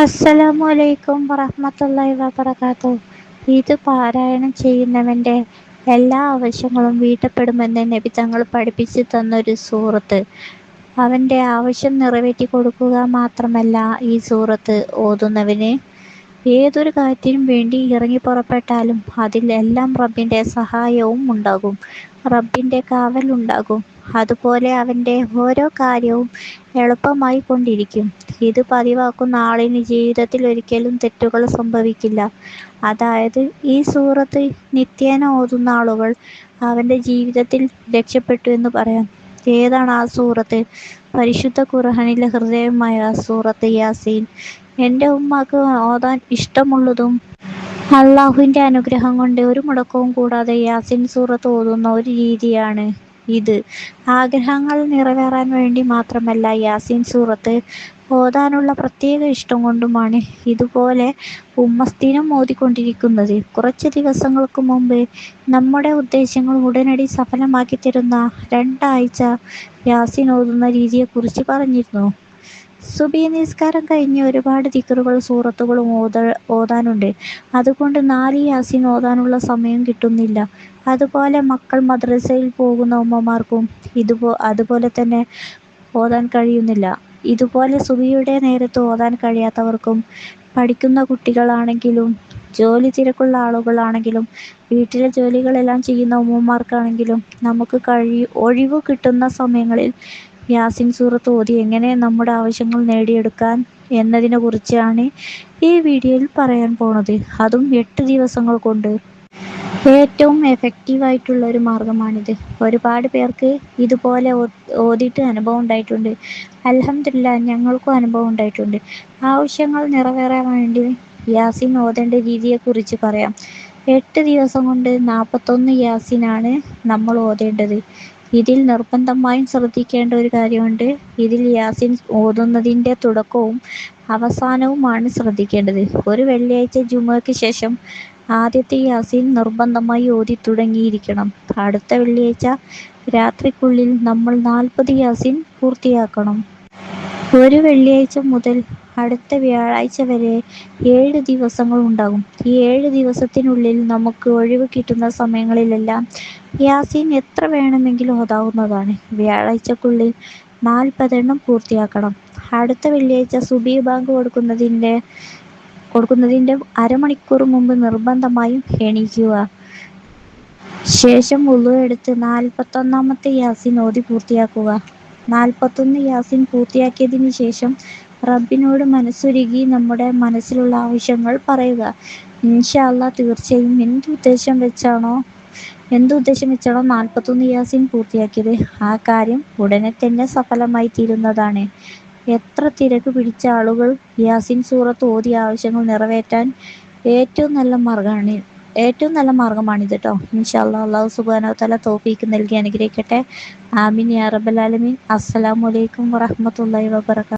അസ്സലാമു വറഹ്മത്തുള്ളാഹി വബറകാതുഹു. ഇത് പാരായണം ചെയ്യുന്നവന്റെ എല്ലാ ആവശ്യങ്ങളും വീട്ടപ്പെടുമെന്ന് നബി തങ്ങൾ പഠിപ്പിച്ചു തന്നൊരു സൂറത്ത്. അവന്റെ ആവശ്യം നിറവേറ്റി കൊടുക്കുക മാത്രമല്ല, ഈ സൂറത്ത് ഓതുന്നവന് ഏതൊരു കാര്യത്തിനും വേണ്ടി ഇറങ്ങി പുറപ്പെട്ടാലും അതിൽ എല്ലാം റബ്ബിന്റെ സഹായവും ഉണ്ടാകും, റബ്ബിന്റെ കാവലുണ്ടാകും. അതുപോലെ അവന്റെ ഓരോ കാര്യവും എളുപ്പമായി കൊണ്ടിരിക്കും. ഇത് പതിവാക്കുന്ന ആളിന് ജീവിതത്തിൽ ഒരിക്കലും തെറ്റുകൾ സംഭവിക്കില്ല. അതായത്, ഈ സൂറത്ത് നിത്യേന ഓതുന്ന ആളുകൾ അവന്റെ ജീവിതത്തിൽ രക്ഷപ്പെട്ടു എന്ന് പറയാം. ഏതാണ് ആ സൂറത്ത്? പരിശുദ്ധ ഖുർആനിലെ ഹൃദയമായ സൂറത്ത് യാസീൻ. എൻ്റെ ഉമ്മാക്ക് ഓതാൻ ഇഷ്ടമുള്ളതും അള്ളാഹുവിന്റെ അനുഗ്രഹം കൊണ്ട് ഒരു മുടക്കവും കൂടാതെ യാസീൻ സൂറത്ത് ഓതുന്ന ഒരു രീതിയാണ് ഇത്. ആഗ്രഹങ്ങൾ നിറവേറാൻ വേണ്ടി മാത്രമല്ല, യാസീൻ സൂറത്ത് ഓതാനുള്ള പ്രത്യേക ഇഷ്ടം കൊണ്ടുമാണ് ഇതുപോലെ ഉമ്മ സ്ഥിരം ഓതിക്കൊണ്ടിരിക്കുന്നത്. കുറച്ച് ദിവസങ്ങൾക്ക് മുമ്പ് നമ്മുടെ ഉദ്ദേശങ്ങൾ ഉടനടി സഫലമാക്കി തരുന്ന 2 ആഴ്ച യാസീൻ ഓതുന്ന രീതിയെക്കുറിച്ച് പറഞ്ഞിരുന്നു. സുബഹി നിസ്കാരം കഴിഞ്ഞ് ഒരുപാട് ദിക്റുകളും സൂറത്തുകളും ഓതാനുണ്ട്. അതുകൊണ്ട് 4 യാസീൻ ഓതാനുള്ള സമയം കിട്ടുന്നില്ല. അതുപോലെ മക്കൾ മദ്രസയിൽ പോകുന്ന ഉമ്മമാർക്കും അതുപോലെ തന്നെ ഓതാൻ കഴിയുന്നില്ല. ഇതുപോലെ സുബഹിയുടെ നേരത്ത് ഓതാൻ കഴിയാത്തവർക്കും, പഠിക്കുന്ന കുട്ടികളാണെങ്കിലും ജോലി തിരക്കുള്ള ആളുകളാണെങ്കിലും വീട്ടിലെ ജോലികളെല്ലാം ചെയ്യുന്ന ഉമ്മമാർക്കാണെങ്കിലും നമുക്ക് ഒഴിവ് കിട്ടുന്ന സമയങ്ങളിൽ യാസീൻ സൂറത്ത് ഓതി എങ്ങനെ നമ്മുടെ ആവശ്യങ്ങൾ നേടിയെടുക്കാൻ എന്നതിനെ കുറിച്ചാണ് ഈ വീഡിയോയിൽ പറയാൻ പോണത്. അതും 8 ദിവസങ്ങൾ കൊണ്ട്. ഏറ്റവും എഫക്റ്റീവായിട്ടുള്ള ഒരു മാർഗമാണിത്. ഒരുപാട് പേർക്ക് ഇതുപോലെ ഓതിയിട്ട് അനുഭവം ഉണ്ടായിട്ടുണ്ട്. അൽഹംദുലില്ലാ, ഞങ്ങൾക്കും അനുഭവം ഉണ്ടായിട്ടുണ്ട്. ആവശ്യങ്ങൾ നിറവേറാൻ വേണ്ടി യാസീൻ ഓതേണ്ട രീതിയെക്കുറിച്ച് പറയാം. 8 ദിവസം കൊണ്ട് 41 യാസീനാണ് നമ്മൾ ഓതേണ്ടത്. ഇതിൽ നിർബന്ധമായും ശ്രദ്ധിക്കേണ്ട ഒരു കാര്യമുണ്ട്. ഇതിൽ യാസീൻ ഓതുന്നതിൻ്റെ തുടക്കവും അവസാനവുമാണ് ശ്രദ്ധിക്കേണ്ടത്. ഒരു വെള്ളിയാഴ്ച ജുമുഅക്ക് ശേഷം ആദ്യത്തെ യാസീൻ നിർബന്ധമായി ഓതി തുടങ്ങിയിരിക്കണം. അടുത്ത വെള്ളിയാഴ്ച രാത്രിക്കുള്ളിൽ നമ്മൾ 40 യാസീൻ പൂർത്തിയാക്കണം. ഒരു വെള്ളിയാഴ്ച മുതൽ അടുത്ത വ്യാഴാഴ്ച വരെ 7 ദിവസങ്ങൾ ഉണ്ടാകും. ഈ 7 ദിവസത്തിനുള്ളിൽ നമുക്ക് ഒഴിവ് കിട്ടുന്ന സമയങ്ങളിലെല്ലാം യാസീൻ എത്ര വേണമെങ്കിലും ഓതാവുന്നതാണ്. വ്യാഴാഴ്ചക്കുള്ളിൽ 40 എണ്ണം പൂർത്തിയാക്കണം. അടുത്ത വെള്ളിയാഴ്ച സുബഹി ബാങ്ക് കൊടുക്കുന്നതിൻ്റെ അരമണിക്കൂർ മുമ്പ് നിർബന്ധമായും എണീക്കുക. ശേഷം വുളു എടുത്ത് 41-ാമത്തെ യാസീൻ ഓതി പൂർത്തിയാക്കുക. 41 യാസീൻ പൂർത്തിയാക്കിയതിന് ശേഷം റബ്ബിനോട് മനസ്സുരുകി നമ്മുടെ മനസ്സിലുള്ള ആവശ്യങ്ങൾ പറയുക. ഇൻഷാ അല്ലാഹ്, തീർച്ചയായും എന്തുദ്ദേശം വെച്ചാണോ 41 യാസീൻ പൂർത്തിയാക്കിയത്, ആ കാര്യം ഉടനെ തന്നെ സഫലമായി തീരുന്നതാണ്. എത്ര തിരക്ക് പിടിച്ച ആളുകൾ യാസീൻ സൂറത്ത് ഓതി ആവശ്യങ്ങൾ നിറവേറ്റാൻ ഏറ്റവും നല്ല മാർഗമാണിത് ട്ടോ. ഇൻഷാ അല്ലാഹ്, അല്ലാഹു സുബ്ഹാനഹു വ തആല തൗഫീഖ് നൽകി അനുഗ്രഹിക്കട്ടെ. ആമീൻ യാ റബ്ബൽ ആലമീൻ. അസ്സലാമു അലൈക്കും വറഹ്മത്തുള്ളാഹി വബറകാതുഹു.